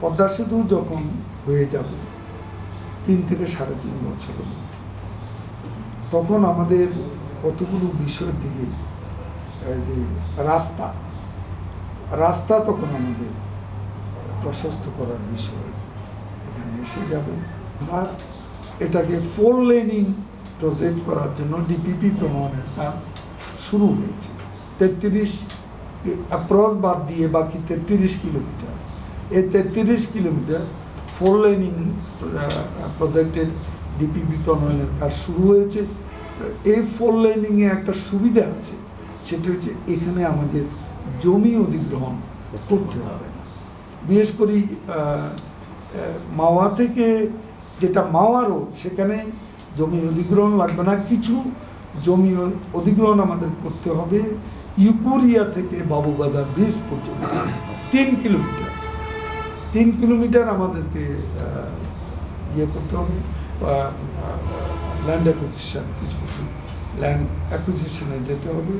পদ্মা সেতু যখন হয়ে যাবে 3 থেকে 3.5 বছরের মধ্যে, তখন আমাদের কতগুলো বিষয়ের দিকে যে রাস্তা তখন আমাদের প্রশস্ত করার বিষয় এখানে এসে যাবে। আর এটাকে 4 লেনিং প্রজেক্ট করার জন্য ডিপিপি প্রণয়নের কাজ শুরু হয়েছে। 33 অ্যাপ্রোচ বাদ দিয়ে বাকি 33 কিলোমিটার, এই 33 কিলোমিটার 4 লেনিং প্রজেক্টের ডিপিপি প্রণয়নের কাজ শুরু হয়েছে। এই 4 লেনিংয়ে একটা সুবিধা আছে, সেটা হচ্ছে এখানে আমাদের জমি অধিগ্রহণ করতে হবে না। বিশেষ করে মাওয়া থেকে যেটা মাওয়া রোড, সেখানে জমি অধিগ্রহণ লাগবে না। কিছু জমি অধিগ্রহণ আমাদের করতে হবে ইউপুরিয়া থেকে বাবুবাজার ব্রিজ পর্যন্ত 3 কিলোমিটার আমাদেরকে করতে হবে। ল্যান্ড অ্যাকুইজিশন, কিছু ল্যান্ড অ্যাকুইজিশনে যেতে হবে।